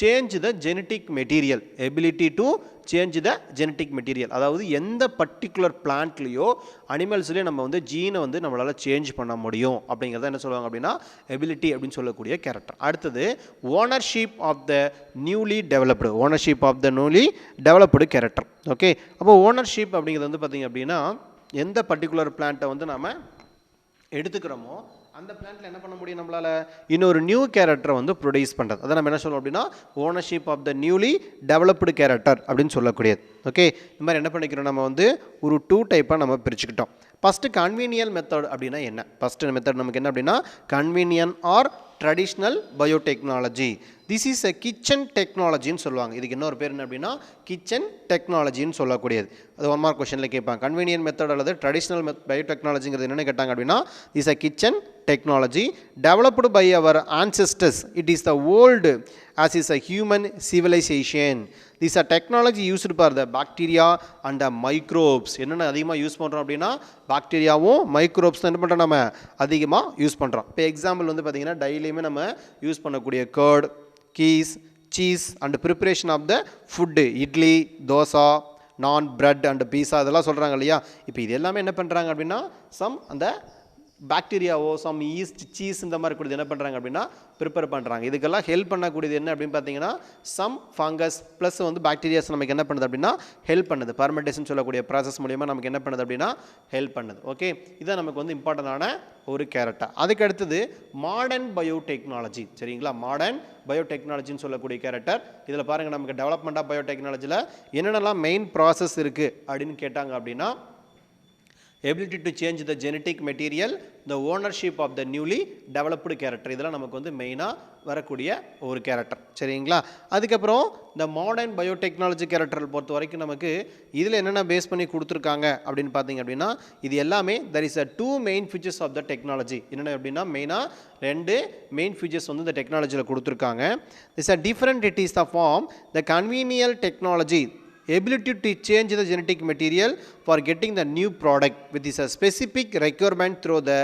change the genetic material. ability to change the genetic material. அதாவது எந்த பர்டிகுலர் பிளான்ட்லேயோ அனிமல்ஸ்லேயோ நம்ம வந்து ஜீனை வந்து நம்மளால் சேஞ்ச் பண்ண முடியும் அப்படிங்கிறத என்ன சொல்லுவாங்க அப்படின்னா எபிலிட்டி அப்படின்னு சொல்லக்கூடிய கேரக்டர். அடுத்தது ownership of the newly developed character. Okay, அப்போ ஓனர்ஷிப் அப்படிங்கிறது வந்து பார்த்திங்க அப்படின்னா எந்த பர்டிகுலர் பிளான்ட்டை வந்து நம்ம எடுத்துக்கிறோமோ அந்த பிளான்ட்ல என்ன பண்ண முடியும் நம்மளால இன்னொரு நியூ கேரக்டரை வந்து ப்ரொடியூஸ் பண்ணுறது. அதை நம்ம என்ன சொல்லுவோம் அப்படின்னா ownership of the newly developed character அப்படின்னு சொல்லக்கூடியது. ஓகே, இந்த மாதிரி என்ன பண்ணிக்கிறோம் நம்ம வந்து ஒரு 2 டைப்பாக நம்ம பிரிச்சுக்கிட்டோம். ஃபஸ்ட்டு கன்வீனியல் மெத்தட் அப்படின்னா என்ன? ஃபஸ்ட்டு மெத்தட் நமக்கு என்ன அப்படின்னா கன்வீனியன் or traditional biotechnology. This is a kitchen டெக்னாலஜின்னு சொல்லுவாங்க. இதுக்கு இன்னொரு பேர் என்ன அப்படின்னா கிச்சன் டெக்னாலஜின்னு சொல்லக்கூடியது. அது 1 மார்க் கொஸ்டினில் கேட்பாங்க. கன்வீனியன்ட் மெத்தட் அல்லது ட்ரெடிஷ்னல் பயோடெக்னாலஜிங்கிறது என்னென்னு கேட்டாங்க அப்படின்னா is a kitchen technology developed by our ancestors. It is the old as is a human civilization. This is a technology used for the bacteria and the microbes. என்னென்ன அதிகமாக use பண்ணுறோம் அப்படின்னா பாக்டீரியாவும் microbes என்ன பண்ணுறோம் நம்ம அதிகமாக யூஸ் பண்ணுறோம். இப்போ எக்ஸாம்பிள் வந்து பார்த்திங்கன்னா டெய்லியுமே நம்ம யூஸ் பண்ணக்கூடிய curd, ghees, cheese and preparation of the food, idli, dosa, naan, bread and பீஸா இதெல்லாம் சொல்கிறாங்க இல்லையா. இப்போ இது எல்லாமே என்ன பண்ணுறாங்க அப்படின்னா சம் அந்த பாக்டீரியாவோ சம் ஈஸ்ட், சீஸ் இந்த மாதிரி கூடியது என்ன பண்ணுறாங்க அப்படின்னா ப்ரிப்பேர் பண்ணுறாங்க. இதுக்கெல்லாம் ஹெல்ப் பண்ணக்கூடியது என்ன அப்படின்னு பார்த்தீங்கன்னா சம் ஃபங்கஸ் ப்ளஸ் வந்து பாக்டீரியாஸ் நமக்கு என்ன பண்ணுது அப்படின்னா ஹெல்ப் பண்ணுது. பர்மெண்டேஷன் சொல்லக்கூடிய ப்ராசஸ் மூலிமா நமக்கு என்ன பண்ணுது அப்படின்னா ஹெல்ப் பண்ணுது. ஓகே, இதான் நமக்கு வந்து இம்பார்ட்டண்டான ஒரு கேரக்டர். அதுக்கு அடுத்தது மாடர்ன் பயோடெக்னாலஜி. சரிங்களா, மாடர்ன் பயோடெக்னாலஜின்னு சொல்லக்கூடிய கேரக்டர். இதில் பாருங்கள் நமக்கு டெவலப்மெண்ட் ஆஃப் பயோடெக்னாலஜியில் என்னென்னலாம் மெயின் ப்ராசஸ் இருக்குது அப்படின்னு கேட்டாங்க அப்படின்னா ability to change the genetic material, the ownership of the newly developed character. இதெல்லாம் நமக்கு வந்து மெயினாக வரக்கூடிய ஒரு கேரக்டர். சரிங்களா, அதுக்கப்புறம் இந்த மாடர்ன் பயோடெக்னாலஜி கேரக்டர் பொறுத்த வரைக்கும் நமக்கு இதில் என்னென்ன பேஸ் பண்ணி கொடுத்துருக்காங்க அப்படின்னு பார்த்தீங்க அப்படின்னா இது எல்லாமே there is a 2 main features of the technology. என்னென்ன அப்படின்னா மெயினாக 2 மெயின் ஃபீச்சர்ஸ் வந்து இந்த டெக்னாலஜியில் கொடுத்துருக்காங்க. this is a different, it is the form the convenient technology, ability to change the genetic material for getting the new product with this a specific requirement through the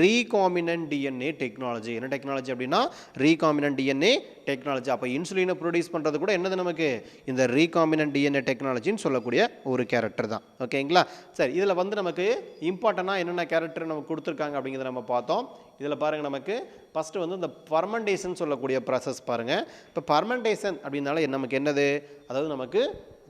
recombinant DNA technology. என்ன technology அப்படின்னா recombinant DNA technology. அப்போ இன்சுலினை produce பண்ணுறது கூட என்னது நமக்கு இந்த recombinant DNA டெக்னாலஜின்னு சொல்லக்கூடிய ஒரு கேரக்டர் தான். ஓகேங்களா, சரி, இதில் வந்து நமக்கு இம்பார்ட்டண்டாக என்னென்ன கேரக்டர் நமக்கு கொடுத்துருக்காங்க அப்படிங்கிறத நம்ம பார்த்தோம். இதில் பாருங்கள் நமக்கு ஃபஸ்ட்டு வந்து இந்த ஃபர்மெண்டேஷன் சொல்லக்கூடிய ப்ராசஸ் பாருங்கள். இப்போ ஃபர்மெண்டேஷன் அப்படின்னால நமக்கு என்னது, அதாவது நமக்கு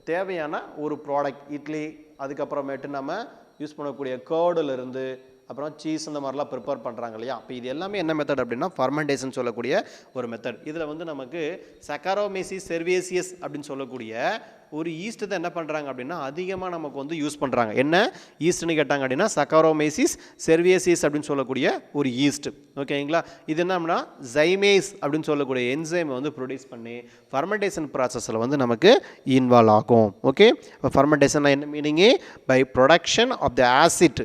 தேவையான ஒரு ப்ராடக்ட் இட்லி, அதுக்கப்புறமேட்டு நம்ம யூஸ் பண்ணக்கூடிய கர்டிலிருந்து அப்புறம் சீஸ் இந்த மாதிரிலாம் ப்ரிப்பேர் பண்ணுறாங்க இல்லையா. அப்போ இது எல்லாமே என்ன மெத்தட் அப்படின்னா ஃபர்மெண்டேஷன் சொல்லக்கூடிய ஒரு மெத்தட். இதில் வந்து நமக்கு சக்காரோமேசிஸ் செர்வேசியஸ் அப்படின்னு சொல்லக்கூடிய ஒரு ஈஸ்ட்டு தான் என்ன பண்ணுறாங்க அப்படின்னா அதிகமாக நமக்கு வந்து யூஸ் பண்ணுறாங்க. என்ன ஈஸ்ட்னு கேட்டாங்க அப்படின்னா சக்காரோமேசிஸ் செர்வேசியஸ் அப்படின்னு சொல்லக்கூடிய ஒரு ஈஸ்ட். ஓகேங்களா, இது என்னன்னா ஜைமேஸ் அப்படின்னு சொல்லக்கூடிய என்சைமை வந்து ப்ரொடியூஸ் பண்ணி ஃபர்மெண்டேஷன் ப்ராசஸில் வந்து நமக்கு இன்வால்வ் ஆகும். ஓகே, இப்போ ஃபர்மெண்டேஷன் என்ன meaning by production of the acid,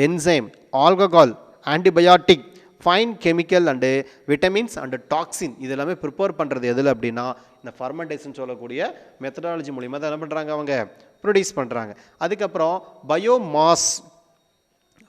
enzyme, alcohol, antibiotic, fine chemical and vitamins and toxin இது எல்லாமே ப்ரிப்பேர் பண்ணுறது எதில் அப்படின்னா இந்த ஃபர்மெண்டேஷன் சொல்லக்கூடிய மெத்தடாலஜி மூலிமா தான் என்ன பண்ணுறாங்க அவங்க ப்ரொடியூஸ் பண்ணுறாங்க. அதுக்கப்புறம் பயோமாஸ்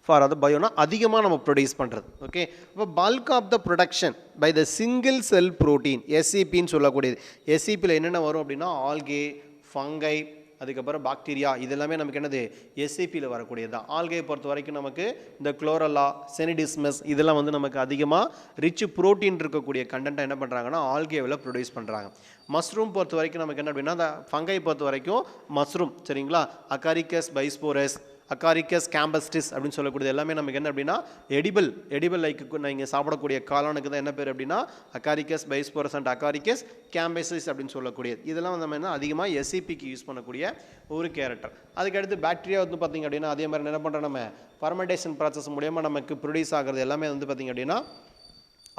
ஃபார் அது பயோனா அதிகமாக நம்ம ப்ரொடியூஸ் பண்ணுறது. ஓகே, இப்போ bulk of the production by the single cell protein எஸ்சிபின்னு சொல்லக்கூடியது. எஸ்சிபியில் என்னென்ன வரும் அப்படின்னா ஆல்கே, ஃபங்கை, அதுக்கப்புறம் பாக்டீரியா இதெல்லாமே நமக்கு என்னது எஸ்சிபியில் வரக்கூடியது தான். ஆல்கையை பொறுத்த வரைக்கும் நமக்கு இந்த குளோரல்லா, செனிடிஸ்மஸ் இதெல்லாம் வந்து நமக்கு அதிகமாக ரிச் ப்ரோட்டீன் இருக்கக்கூடிய கண்டென்ட்டை என்ன பண்ணுறாங்கன்னா ஆல்கேவில் ப்ரொடியூஸ் பண்ணுறாங்க. மஷ்ரூம் பொறுத்த வரைக்கும் நமக்கு என்ன அப்படின்னா அந்த ஃபங்கை பொறுத்த வரைக்கும் மஷ்ரூம், சரிங்களா, அகாரிக்கஸ் பைஸ்போரஸ், அகாரிக்கஸ் கேம்பஸ்டிஸ் அப்படின்னு சொல்லக்கூடியது எல்லாமே நமக்கு என்ன அப்படின்னா எடிபிள் லைக் நீங்கள் சாப்பிடக்கூடிய காளானுக்கு தான் என்ன பேர் அப்படின்னா அகாரிக்கஸ் பைஸ்போரஸ் அண்ட் அகாரிக்கஸ் கேம்பஸ்டிஸ் அப்படின்னு சொல்லக்கூடியது. இதெல்லாம் வந்து நம்ம என்ன அதிகமாக எஸ்சிபிக்கு யூஸ் பண்ணக்கூடிய ஒரு கேரக்டர். அதுக்கடுத்து பாக்டீரியா வந்து பார்த்திங்க அப்படின்னா அதே மாதிரி என்ன பண்ணுறோம் நம்ம ஃபர்மெண்டேஷன் ப்ராசஸ் மூலமாக நமக்கு ப்ரொடியூஸ் ஆகிறது எல்லாமே வந்து பார்த்திங்க அப்படின்னா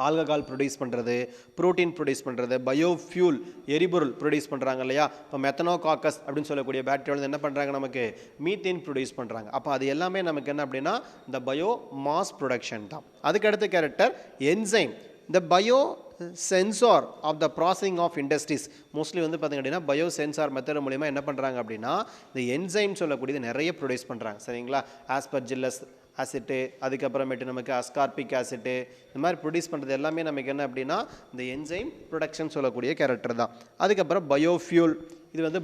ஆல்கஹால் ப்ரொடியூஸ் பண்ணுறது, ப்ரோட்டீன் ப்ரொடியூஸ் பண்ணுறது, பயோஃபியூல் எரிபொருள் ப்ரொடியூஸ் பண்ணுறாங்க இல்லையா. இப்போ மெத்தனோகாக்கஸ் அப்படின்னு சொல்லக்கூடிய பாக்டீரியா என்ன பண்ணுறாங்க நமக்கு மீத்தேன் ப்ரொடியூஸ் பண்ணுறாங்க. அப்போ அது எல்லாமே நமக்கு என்ன அப்படின்னா இந்த பயோ மாஸ் ப்ரொடக்ஷன் தான். அதுக்கடுத்த கேரக்டர் என்சைம், இந்த bio sensor of the processing of industries. Mostly வந்து பார்த்திங்க அப்படின்னா பயோ சென்சார் மெத்தட் மூலிமா என்ன பண்ணுறாங்க அப்படின்னா இந்த என்சைம் சொல்லக்கூடியது நிறைய ப்ரொடியூஸ் பண்ணுறாங்க. சரிங்களா, ஆஸ்பர்ஜில்லஸ் ஆசிட்டு, அதுக்கப்புறமேட்டு நமக்கு அஸ்கார்பிக் ஆசிட்டு இந்த மாதிரி ப்ரொடியூஸ் பண்ணுறது எல்லாமே நமக்கு என்ன அப்படின்னா இந்த என்சைம் ப்ரொடக்ஷன் சொல்லக்கூடிய கேரக்டர் தான். அதுக்கப்புறம் பயோஃபியூல், இது வந்து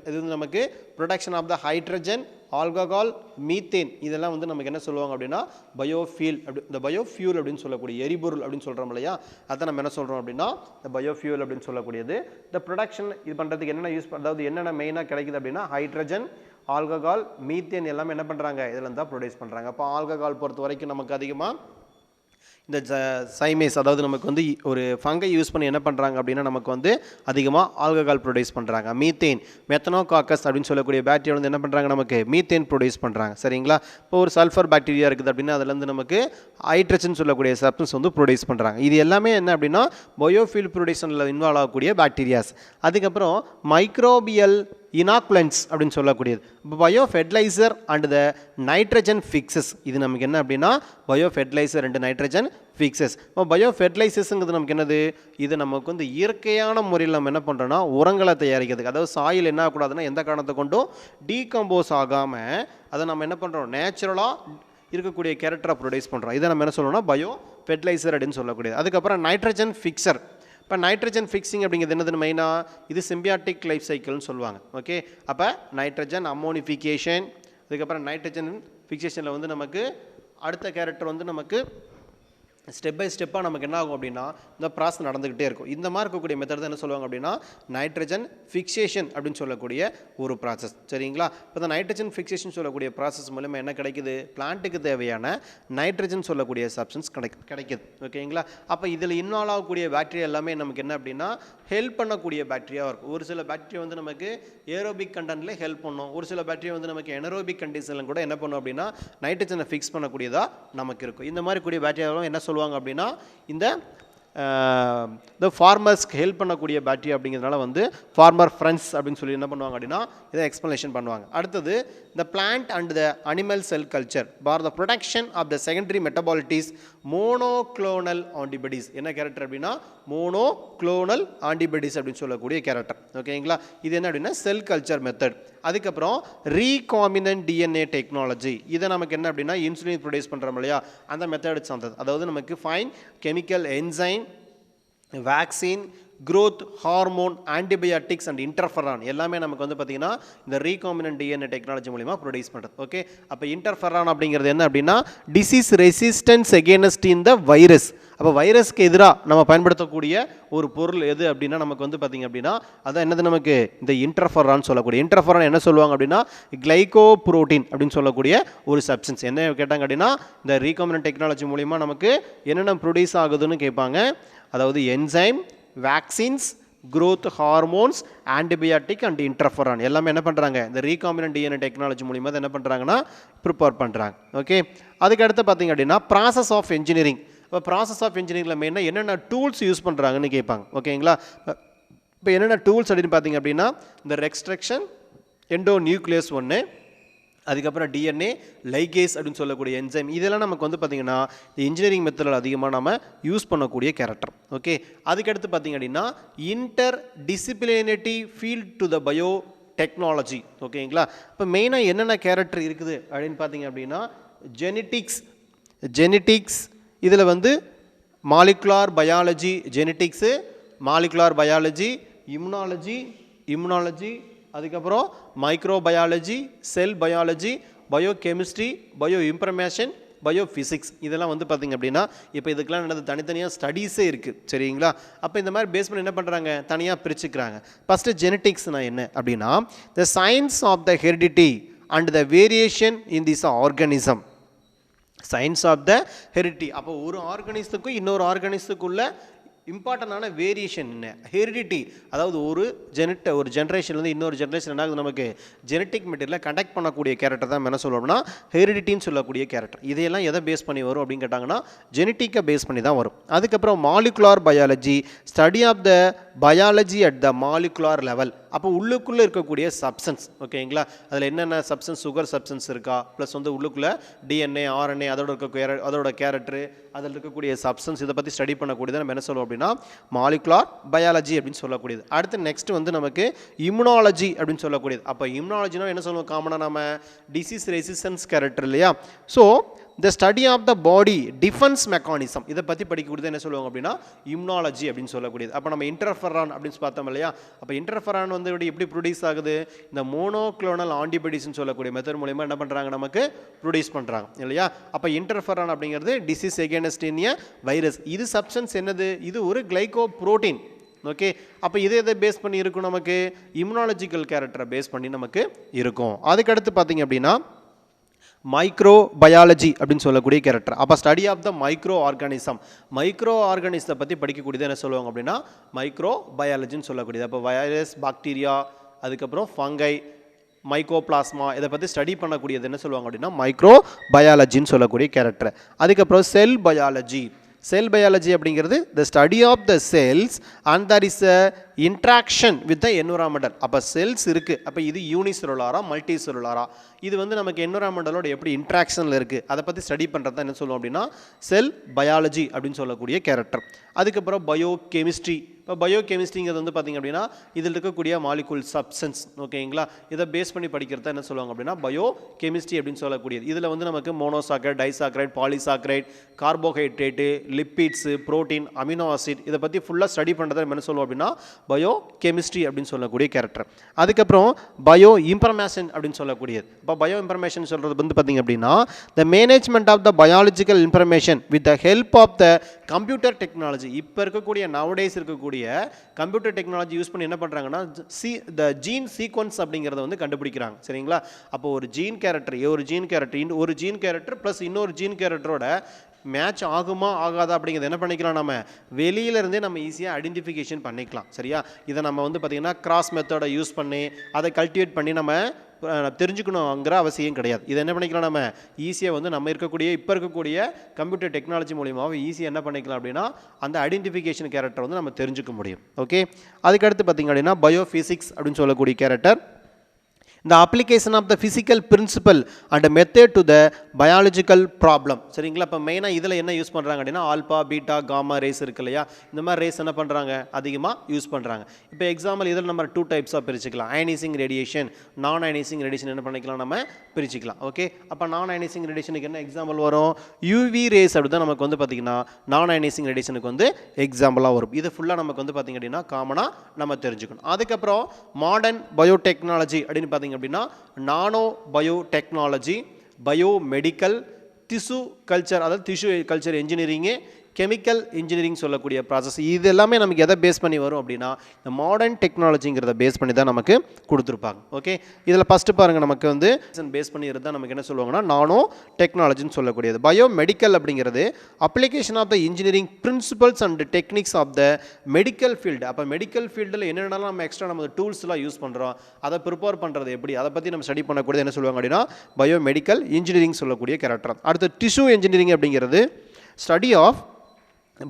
இது வந்து நமக்கு production of the hydrogen, alcohol, methane இதெல்லாம் வந்து நமக்கு என்ன சொல்லுவாங்க அப்படின்னா பயோஃபியூல் இந்த பயோஃபியூல் அப்படின்னு சொல்லக்கூடிய எரிபொருள் அப்படின்னு சொல்கிறோம் இல்லையா. அதை நம்ம என்ன சொல்கிறோம் அப்படின்னா இந்த பயோஃபியூல் அப்படின்னு சொல்லக்கூடியது இந்த ப்ரொடக்ஷன் இது பண்ணுறதுக்கு என்னென்ன அதாவது என்னென்ன மெயினாக கிடைக்குது அப்படின்னா ஹைட்ரஜன், ஆல்கஹால், மீத்தேன் எல்லாமே என்ன பண்ணுறாங்க இதில் இருந்தால் ப்ரொடியூஸ் பண்ணுறாங்க. அப்போ ஆல்கஹால் பொறுத்த வரைக்கும் நமக்கு அதிகமாக இந்த சைமேஸ் அதாவது நமக்கு வந்து ஒரு ஃபங்கை யூஸ் பண்ணி என்ன பண்ணுறாங்க அப்படின்னா நமக்கு வந்து அதிகமாக ஆல்கஹால் ப்ரொடியூஸ் பண்ணுறாங்க. மீத்தேன், மெத்தனோகாக்கஸ் அப்படின்னு சொல்லக்கூடிய பாக்டீரியா வந்து என்ன பண்ணுறாங்க, நமக்கு மீத்தேன் ப்ரொடியூஸ் பண்ணுறாங்க. சரிங்களா? இப்போ ஒரு சல்ஃபர் பாக்டீரியா இருக்குது அப்படின்னா அதுலேருந்து நமக்கு ஹைட்ரஜன் சொல்லக்கூடிய சப்ஸ்டன்ஸ் வந்து ப்ரொடியூஸ் பண்ணுறாங்க. இது எல்லாமே என்ன அப்படின்னா பயோஃபில் ப்ரொடியூஷனில் இன்வால்வ் ஆகக்கூடிய பாக்டீரியாஸ். அதுக்கப்புறம் மைக்ரோபியல் இனாக்குலன்ஸ் அப்படின்னு சொல்லக்கூடியது. இப்போ bio fertiliser and the nitrogen fixers, இது நமக்கு என்ன அப்படின்னா bio fertiliser and nitrogen fixers. இப்போ பயோ ஃபெர்டிலைசர்ஸுங்கிறது நமக்கு என்னது, இது நமக்கு வந்து இயற்கையான முறையில் நம்ம என்ன பண்ணுறோன்னா உரங்களை தயாரிக்கிறதுக்கு, அதாவது சாயில் என்ன ஆகக்கூடாதுன்னா எந்த காரணத்தை கொண்டும் டீகம்போஸ் ஆகாமல் அதை நம்ம என்ன பண்ணுறோம் நேச்சுரலாக இருக்கக்கூடிய கேரக்டரை ப்ரொடியூஸ் பண்ணுறோம். இதை நம்ம என்ன சொல்லணும்னா பயோ ஃபெர்டிலைசர் அப்படின்னு சொல்லக்கூடியது. அதுக்கப்புறம் நைட்ரஜன் ஃபிக்ஸர். இப்போ நைட்ரஜன் ஃபிக்ஸிங் அப்படிங்கிறது என்னது மெயினாக, இது சிம்பியாட்டிக் லைஃப் சைக்கிள்னு சொல்லுவாங்க. ஓகே, அப்போ நைட்ரஜன் அம்மோனிஃபிகேஷன், அதுக்கப்புறம் நைட்ரஜன் ஃபிக்சேஷனில் வந்து நமக்கு அடுத்த கேரக்டர் வந்து நமக்கு ஸ்டெப் பை ஸ்டெப்பாக நமக்கு என்ன ஆகும் அப்படின்னா இந்த ப்ராசஸ் நடந்துக்கிட்டே இருக்கும். இந்த மாதிரி இருக்கக்கூடிய மெத்தட் தான் என்ன சொல்லுவாங்க அப்படின்னா நைட்ரஜன் ஃபிக்சேஷன் அப்படின்னு சொல்லக்கூடிய ஒரு ப்ராசஸ். சரிங்களா? இப்போ இந்த நைட்ரஜன் ஃபிக்சேஷன் சொல்லக்கூடிய ப்ராசஸ் மூலமாக என்ன கிடைக்குது, பிளான்ட்டுக்கு தேவையான நைட்ரஜன் சொல்லக்கூடிய சப்ஸ்டன்ஸ் கிடைக்குது. ஓகேங்களா? அப்போ இதில் இன்வால்வ் ஆகக்கூடிய பாக்டீரியா எல்லாமே நமக்கு என்ன அப்படின்னா ஹெல்ப் பண்ணக்கூடிய பாக்டீரியாவாக இருக்கும். ஒரு சில பாக்டீரியா வந்து நமக்கு ஏரோபிக் கண்டென்ட்ல ஹெல்ப் பண்ணும், ஒரு சில பாக்டீரியா வந்து நமக்கு எனரோபிக் கண்டிஷனில் கூட என்ன பண்ணும் அப்படின்னா நைட்ரஜனை ஃபிக்ஸ் பண்ணக்கூடியதாக நமக்கு இருக்கும். இந்த மாதிரி கூடிய பாக்டீரியாவும் என்ன சொல்லுவாங்க அப்படின்னா இந்த ஃபார்மர்ஸ்க்கு ஹெல்ப் பண்ணக்கூடிய பாக்டீரியா அப்படிங்கிறதுனால வந்து ஃபார்மர் ஃப்ரெண்ட்ஸ் அப்படின்னு சொல்லி என்ன பண்ணுவாங்க அப்படின்னா இதை எக்ஸ்பிளனேஷன் பண்ணுவாங்க. அடுத்தது the plant and the animal cell culture for the protection of the secondary metabolites monoclonal antibodies. என்ன கேரக்டர் அப்படின்னா மோனோக்ளோனல் ஆன்டிபாடிஸ் அப்படின்னு சொல்லக்கூடிய கேரக்டர். ஓகேங்களா? இது என்ன அப்படின்னா செல் கல்ச்சர் மெத்தட். அதுக்கப்புறம் ரீகாம்பினன்ட் டிஎன்ஏ டெக்னாலஜி, இதை நமக்கு என்ன அப்படின்னா இன்சுலின் ப்ரொடியூஸ் பண்ணுறோம் இல்லையா அந்த மெத்தட் சார்ந்தது. அதாவது நமக்கு fine chemical enzyme, vaccine, growth hormone, antibiotics and interferon எல்லாமே நமக்கு வந்து பார்த்திங்கன்னா இந்த ரீகாம்பினன்ட் டிஎன்ஏ டெக்னாலஜி மூலிமா ப்ரொடியூஸ் பண்ணுறது. ஓகே, அப்போ இன்டர்ஃபெரான் அப்படிங்கிறது என்ன அப்படின்னா disease resistance against in the virus. அப்போ வைரஸ்க்கு எதிராக நம்ம பயன்படுத்தக்கூடிய ஒரு பொருள் எது அப்படின்னா நமக்கு வந்து பார்த்திங்க அப்படின்னா அதான் என்னது நமக்கு இந்த இன்டர்ஃபெரான் சொல்லக்கூடிய. இன்டர்ஃபெரான் என்ன சொல்லுவாங்க அப்படின்னா கிளைகோ புரோட்டீன் அப்படின்னு சொல்லக்கூடிய ஒரு சப்ஸ்டன்ஸ். என்ன கேட்டாங்க அப்படின்னா இந்த ரீகாம்பினன்ட் டெக்னாலஜி மூலிமா நமக்கு என்னென்ன ப்ரொடியூஸ் ஆகுதுன்னு கேட்பாங்க. அதாவது enzyme, vaccines, growth hormones, antibiotic and interferon எல்லாமே என்ன பண்ணுறாங்க இந்த ரீகாம்பினன்ட் டிஎன்ஏ டெக்னாலஜி மூலிமா என்ன பண்ணுறாங்கன்னா ப்ரிப்பேர் பண்ணுறாங்க. ஓகே, அதுக்கு அடுத்து பார்த்திங்க அப்படின்னா ப்ராசஸ் ஆஃப் இன்ஜினியரிங். இப்போ ப்ராசஸ் ஆஃப் இன்ஜினியரிங்கில் மெயினாக என்னென்ன டூல்ஸ் யூஸ் பண்ணுறாங்கன்னு கேட்பாங்க. ஓகேங்களா? இப்போ என்னென்ன டூல்ஸ் அப்படின்னு பார்த்திங்க அப்படின்னா இந்த ரெக்ஸ்ட்ரக்ஷன் எண்டோ நியூக்ளியஸ் ஒன்று, அதுக்கப்புறம் டிஎன்ஏ லைகேஸ் அப்படின்னு சொல்லக்கூடிய என்சைம், இதெல்லாம் நமக்கு வந்து பார்த்திங்கன்னா இந்த இன்ஜினியரிங் மெத்தடில் அதிகமாக நம்ம யூஸ் பண்ணக்கூடிய கேரக்டர். ஓகே, அதுக்கடுத்து பார்த்திங்க அப்படின்னா inter disciplinary field to the bio technology. ஓகேங்களா? இப்போ மெயினாக என்னென்ன கேரக்டர் இருக்குது அப்படின்னு பார்த்திங்க அப்படின்னா ஜெனட்டிக்ஸ் இதில் வந்து molecular biology, genetics, molecular biology, immunology, அதுக்கப்புறம் microbiology, cell biology, biochemistry, bio information, biophysics, இதெல்லாம் வந்து பார்த்திங்க அப்படின்னா இப்போ இதுக்கெல்லாம் என்னது தனித்தனியாக ஸ்டடீஸே இருக்குது. சரிங்களா? அப்போ இந்த மாதிரி பேஸ் பண்ணி என்ன பண்ணுறாங்க தனியாக பிரிச்சுக்கிறாங்க. ஃபஸ்ட்டு ஜெனட்டிக்ஸ்னால் என்ன அப்படின்னா the science of the heredity and the variation in this organism. Science of the heredity, அப்போ ஒரு ஆர்கானிசத்துக்கும் இன்னொரு ஆர்கானிசத்துக்குள்ள இம்பார்ட்டண்டான வேரியேஷன் என்ன, ஹெரிடிட்டி, அதாவது ஒரு ஜென்ரேஷன்லேருந்து இன்னொரு ஜென்ரேஷன் என்ன ஆகுது நமக்கு ஜெனட்டிக் மெட்டீரியலை கண்டக்ட் பண்ணக்கூடிய கேரக்டர் தான் என்ன சொல்லுவோம்னா ஹெரிடிட்டின்னு சொல்லக்கூடிய கேரக்டர். இதையெல்லாம் எதை பேஸ் பண்ணி வரும் அப்படின்னு கேட்டாங்கன்னா ஜெனட்டிக்கை பேஸ் பண்ணி தான் வரும். அதுக்கப்புறம் molecular biology, study of the biology at the molecular level. அப்போ உள்ளுக்குள்ளே இருக்கக்கூடிய சப்ஸ்டன்ஸ். ஓகேங்களா? அதில் என்னென்ன சப்ஸ்டன்ஸ், சுகர் சப்ஸ்டன்ஸ் இருக்கா, ப்ளஸ் வந்து உள்ளுக்குள்ளே டிஎன்ஏ, ஆர்என்ஏ, அதோட கேரக்டரு, அதில் இருக்கக்கூடிய சப்ஸ்டன்ஸ், இதை பற்றி ஸ்டடி பண்ணக்கூடியது நம்ம என்ன சொல்லுவோம் அப்படின்னா மாலிகுலார் பயாலஜி அப்படின்னு சொல்லக்கூடியது. அடுத்து நெக்ஸ்ட் வந்து நமக்கு இம்யூனாலஜி அப்படின்னு சொல்லக்கூடியது. அப்போ இம்யூனாலஜினா என்ன சொல்லுவோம் காமனாக நம்ம டிசீஸ் ரெசிஸ்டன்ஸ் கேரக்டர் இல்லையா. So the study of the body defence mechanism, இதை பற்றி படிக்கக்கூடியது என்ன சொல்லுவாங்க அப்படின்னா இம்யூனாலஜி அப்படின்னு சொல்லக்கூடியது. அப்போ நம்ம இன்டர்ஃபெரான் அப்படின்னு பார்த்தோம் இல்லையா, அப்போ இன்டர்ஃபெரான் வந்து எப்படி ப்ரொடியூஸ் ஆகுது இந்த மோனோக்ளோனல் ஆன்டிபாடிஸ்ன்னு சொல்லக்கூடிய மெத்தட் மூலமா என்ன பண்ணுறாங்க நமக்கு ப்ரொடியூஸ் பண்ணுறாங்க இல்லையா. அப்போ இன்டர்ஃபெரான் அப்படிங்கிறது டிசீஸ் எகேனஸ்ட் இன் எ வைரஸ். இது சப்ஸ்டன்ஸ் என்னது, இது ஒரு கிளைகோ புரோட்டீன். ஓகே, அப்போ இதை எதை பேஸ் பண்ணி இருக்கும் நமக்கு இம்யூனாலஜிக்கல் கேரக்டரை பேஸ் பண்ணி நமக்கு இருக்கும். அதுக்கடுத்து பார்த்தீங்க அப்படின்னா மைக்ரோ பயாலஜி அப்படின்னு சொல்லக்கூடிய கேரக்டர். அப்போ study of the microorganism, micro ஆர்கானிசத்தை பற்றி படிக்கக்கூடியது என்ன சொல்லுவாங்க அப்படின்னா மைக்ரோ பயாலஜின்னு சொல்லக்கூடியது. அப்போ வைரஸ், பாக்டீரியா, அதுக்கப்புறம் ஃபங்கை, மைக்கோபிளாஸ்மா, இதை பற்றி ஸ்டடி பண்ணக்கூடியது என்ன சொல்லுவாங்க அப்படின்னா மைக்ரோ பயாலஜின்னு சொல்லக்கூடிய கேரக்டர். அதுக்கப்புறம் செல் பயாலஜி, செல் பயாலஜி அப்படிங்கிறது the study of the cells and their is a interaction with the environmental. அப்போ செல்ஸ் இருக்குது, அப்போ இது யூனிசெல்லுலாரா மல்டி செல்லுலாரா, இது வந்து நமக்கு என்விரான்மெண்டலோட எப்படி இன்ட்ராக்ஷனில் இருக்குது அதை பற்றி ஸ்டடி பண்ணுறது தான் என்ன சொல்லுவோம் அப்படின்னா செல் பயாலஜி அப்படின்னு சொல்லக்கூடிய கேரக்டர். அதுக்கப்புறம் பயோ கெமிஸ்ட்ரி. இப்போ பயோ கெமிஸ்ட்ரிங்கிறது வந்து பார்த்திங்க அப்படின்னா இதில் இருக்கக்கூடிய மாலிகுல் சப்ஸ்டன்ஸ், ஓகேங்களா, இதை பேஸ் பண்ணி படிக்கிறது என்ன சொல்லுவாங்க அப்படின்னா பயோ கெமிஸ்ட்ரி அப்படின்னு சொல்லக்கூடியது. இதில் வந்து நமக்கு monosaccharide, disaccharide, polysaccharide, carbohydrate, lipids, protein, amino acid, இதை பற்றி ஃபுல்லாக ஸ்டடி பண்ணுறதை என்ன சொல்லுவோம் அப்படின்னா பயோ கெமிஸ்ட்ரி அப்படின்னு சொல்லக்கூடிய கேரக்டர். அதுக்கப்புறம் பயோ இன்ஃபர்மேஷன் அப்படின்னு சொல்லக்கூடியது. இப்போ பயோ இன்ஃபர்மேஷன் சொல்கிறது வந்து பார்த்திங்க அப்படின்னா the management of the biological information with the help of the computer technology. இப்போ இருக்கக்கூடிய நவடேஸ் இருக்கக்கூடிய கம்ப்யூட்டர் டெக்னாலஜி யூஸ் பண்ணி என்ன பண்ணுறாங்கன்னா த ஜீன் சீக்வன்ஸ் அப்படிங்கிறத வந்து கண்டுபிடிக்கிறாங்க. சரிங்களா? அப்போ ஒரு ஜீன் கேரக்டர் ப்ளஸ் இன்னொரு ஜீன் கேரக்டரோட மேட்ச் ஆகுமா ஆகாதா அப்படிங்கிறது என்ன பண்ணிக்கலாம், நம்ம வெளியிலேருந்தே நம்ம ஈஸியாக ஐடென்டிஃபிகேஷன் பண்ணிக்கலாம். சரியா? இதை நம்ம வந்து பார்த்திங்கன்னா கிராஸ் மெத்தடை யூஸ் பண்ணி அதை கல்டிவேட் பண்ணி நம்ம தெரிஞ்சுக்கணுங்கிற அவசியம் கிடையாது. இதை என்ன பண்ணிக்கலாம், நம்ம ஈஸியாக வந்து நம்ம இப்போ இருக்கக்கூடிய கம்ப்யூட்டர் டெக்னாலஜி மூலியமாக ஈஸியாக என்ன பண்ணிக்கலாம் அப்படின்னா அந்த ஐடென்டிஃபிகேஷன் கேரக்டர் வந்து நம்ம தெரிஞ்சுக்க முடியும். ஓகே, அதுக்கடுத்து பார்த்திங்க அப்படின்னா பயோ ஃபிசிக்ஸ் அப்படின்னு சொல்லக்கூடிய character. the application of the physical principle and method to the biological problem. சரிங்களா? இப்போ மெயினாக இதில் என்ன யூஸ் பண்ணுறாங்க அப்படின்னா ஆல்பா, பீட்டா, காமா ரேஸ் இருக்கு இல்லையா, இந்த மாதிரி ரேஸ் என்ன பண்ணுறாங்க அதிகமாக யூஸ் பண்ணுறாங்க. இப்போ எக்ஸாம்பிள் இதில் நம்ம 2 டைப்ஸாக பிரிச்சுக்கலாம். அயனைசிங் ரேடியேஷன், நான் அயனைசிங் ரேடியேஷன் என்ன பண்ணிக்கலாம் நம்ம பிரிச்சுக்கலாம். ஓகே, அப்போ நான் அயனைசிங் ரேடியேஷனுக்கு என்ன எக்ஸாம்பிள் வரும், யூவி ரேஸ் அப்படி தான் நமக்கு வந்து பார்த்திங்கன்னா நான் அயனைசிங் ரேடியேஷனுக்கு வந்து எக்ஸாம்பிளாக வரும். இது ஃபுல்லாக நமக்கு வந்து பார்த்திங்க அப்படின்னா காமனாக நம்ம தெரிஞ்சுக்கணும். அதுக்கப்புறம் மாடர்ன் பயோடெக்னாலஜி அப்படின்னு பார்த்திங்க அப்படின்னா nano biotechnology, biomedical, tissue culture, அதாவது tissue culture engineering, chemical engineering சொல்லக்கூடிய ப்ராசஸ், இது எல்லாமே நமக்கு எதை பேஸ் பண்ணி வரும் அப்படின்னா இந்த மாடர்ன் டெக்னாலஜிங்கிறத பேஸ் பண்ணி தான் நமக்கு கொடுத்துருப்பாங்க. ஓகே, இதில் ஃபஸ்ட்டு பாருங்கள், நமக்கு வந்து பேஸ் பண்ணி இருந்தால் நமக்கு என்ன சொல்லுவாங்கன்னா நானோ டெக்னாலஜின்னு சொல்லக்கூடியது. பயோ மெடிக்கல் அப்படிங்கிறது application of the engineering principles and techniques of the medical field. அப்போ மெடிக்கல் ஃபீல்டில் என்னென்னலாம் நம்ம எக்ஸ்ட்ரா நம்ம டூல்ஸ்லாம் யூஸ் பண்ணுறோம், அதை ப்ரிப்பேர் பண்ணுறது எப்படி, அதை பற்றி நம்ம ஸ்டடி பண்ணக்கூடியது என்ன சொல்லுவாங்க அப்படின்னா பயோ மெடிக்கல் இன்ஜினியரிங் சொல்லக்கூடிய கேரக்டர். அடுத்து டிஷ்யூ இன்ஜினியரிங் அப்படிங்கிறது study of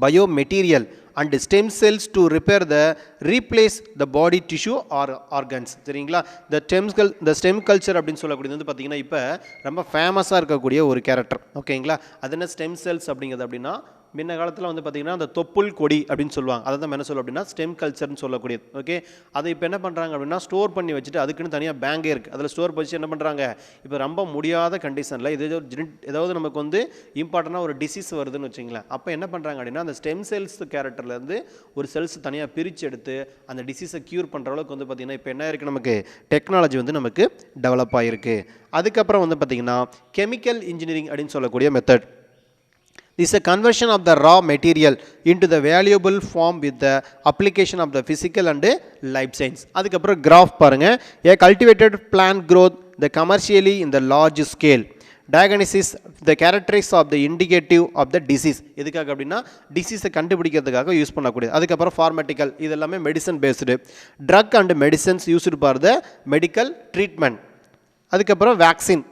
biomaterial and stem cells to replace the body tissue or organs. சரிங்களா? the stem culture அப்படின்னு சொல்லக்கூடியது வந்து பார்த்தீங்கன்னா இப்போ ரொம்ப ஃபேமஸாக இருக்கக்கூடிய ஒரு கேரக்டர். ஓகேங்களா? அது என்ன ஸ்டெம் செல்ஸ் அப்படிங்கிறது அப்படின்னா முன்ன காலத்தில் வந்து பார்த்திங்கன்னா அந்த தொப்புள் கொடி அப்படின்னு சொல்லுவாங்க, அதை தான் என்ன சொல்லுவோம் அப்படின்னா ஸ்டெம் கல்ச்சர்னு சொல்லக்கூடியது. ஓகே, அதை இப்போ என்ன பண்ணுறாங்க அப்படின்னா ஸ்டோர் பண்ணி வச்சுட்டு அதுக்குன்னு தனியாக பேங்கே இருக்குது, அதில் ஸ்டோர் வச்சு என்ன பண்ணுறாங்க, இப்போ ரொம்ப முடியாத கண்டிஷனில் ஏதாவது நமக்கு வந்து இம்பார்ட்டண்டாக ஒரு டிசீஸ் வருதுன்னு வச்சுங்களேன், அப்போ என்ன பண்ணுறாங்க அப்படின்னா அந்த ஸ்டெம் செல்ஸ் கேரக்டர்லேருந்து ஒரு செல்ஸ் தனியாக பிரித்து எடுத்து அந்த டிசீஸை க்யூர் பண்ணுற அளவுக்கு வந்து பார்த்திங்கன்னா இப்போ என்ன இருக்குது, நமக்கு டெக்னாலஜி வந்து நமக்கு டெவலப் ஆகிருக்கு. அதுக்கப்புறம் வந்து பார்த்திங்கன்னா கெமிக்கல் இன்ஜினியரிங் அப்படின்னு சொல்லக்கூடிய method. This is a conversion of the raw material into the valuable form with the application of the physical and life science. அதுக்கப்புறம் graph பாருங்க, a cultivated plant growth the commercially in the large scale. Diagnosis the characteristics of the indicative of the disease. எதுக்காக அப்படின்னா டிசீஸை கண்டுபிடிக்கிறதுக்காக use பண்ணக்கூடியது. அதுக்கப்புறம் pharmaceutical, இது எல்லாமே medicine based. Drug and medicines used for the medical treatment. அதுக்கப்புறம் vaccine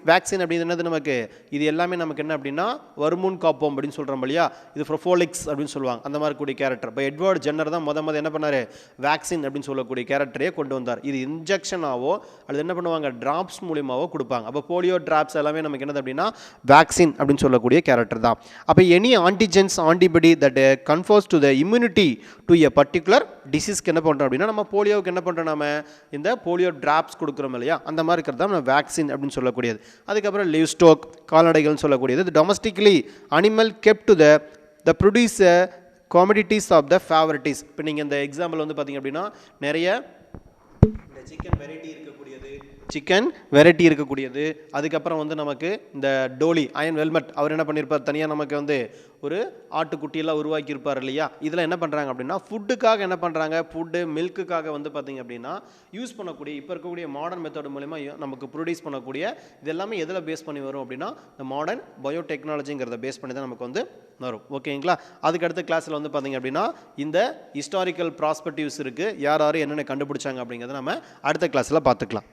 அப்படிங்கிறது நமக்கு இது எல்லாமே நமக்கு என்ன அப்படின்னா வருமுன் காப்போம் அப்படின்னு சொல்கிறோம் இல்லையா, இது ப்ரொஃபோலிக்ஸ் அப்படின்னு சொல்லுவாங்க, அந்த மாதிரி கூடிய கேரக்டர். இப்போ எட்வர்ட் ஜென்னர் தான் முத என்ன பண்ணார், வேக்சின் அப்படின்னு சொல்லக்கூடிய கேரக்டரையே கொண்டு வந்தார். இது இன்ஜெக்ஷனாவோ அல்லது என்ன பண்ணுவாங்க ட்ராப்ஸ் மூலியமாவோ கொடுப்பாங்க. அப்போ போலியோ ட்ராப்ஸ் எல்லாமே நமக்கு என்னது அப்படின்னா வேக்சின் அப்படின்னு சொல்லக்கூடிய கேரக்டர் தான். அப்போ any antigens antibody that confers to the immunity to a particular டிசீஸ்க்கு என்ன பண்ணுறோம் அப்படின்னா நம்ம போலியோவுக்கு என்ன பண்ணுறோம், நம்ம இந்த போலியோ ட்ராப்ஸ் கொடுக்குறோம் இல்லையா, அந்த மாதிரி இருக்கிறது தான் நம்ம வேக்சின் அப்படின்னு சொல்லக்கூடியது. அதுக்கப்புறம் லிவ் ஸ்டாக், கால்நடைகள்னு சொல்லக்கூடியது. Domestically animal kept to the produce commodities of the favourites. இப்போ நீங்கள் இந்த எக்ஸாம்பிள் வந்து பார்த்தீங்க அப்படின்னா நிறைய இந்த சிக்கன் வெரைட்டி இருக்கக்கூடியது, சிக்கன் வெரைட்டி இருக்கக்கூடியது. அதுக்கப்புறம் வந்து நமக்கு இந்த டோலி அயன் வெல்மெட் அவர் என்ன பண்ணியிருப்பார், தனியாக நமக்கு வந்து ஒரு ஆட்டுக்குட்டியெல்லாம் உருவாக்கியிருப்பார் இல்லையா. இதில் என்ன பண்ணுறாங்க அப்படின்னா ஃபுட்டுக்காக என்ன பண்ணுறாங்க, ஃபுட்டு மில்க்குக்காக வந்து பார்த்திங்க அப்படின்னா யூஸ் பண்ணக்கூடிய இப்போ இருக்கக்கூடிய மாடர்ன் மெத்தட் மூலிமா நமக்கு ப்ரொடியூஸ் பண்ணக்கூடிய இது எல்லாமே எதில் பேஸ் பண்ணி வரும் அப்படின்னா இந்த மாடர்ன் பயோடெக்னாலஜிங்கிறத பேஸ் பண்ணி தான் நமக்கு வந்து வரும். ஓகேங்களா. அதுக்கு அடுத்த கிளாஸில் வந்து பார்த்திங்க அப்படின்னா இந்த ஹிஸ்டாரிக்கல் ப்ராஸ்பெக்டிவ்ஸ் இருக்குது, யார் யார் என்னென்ன கண்டுபிடிச்சாங்க அப்படிங்கிறத நம்ம அடுத்த கிளாஸில் பார்த்துக்கலாம்.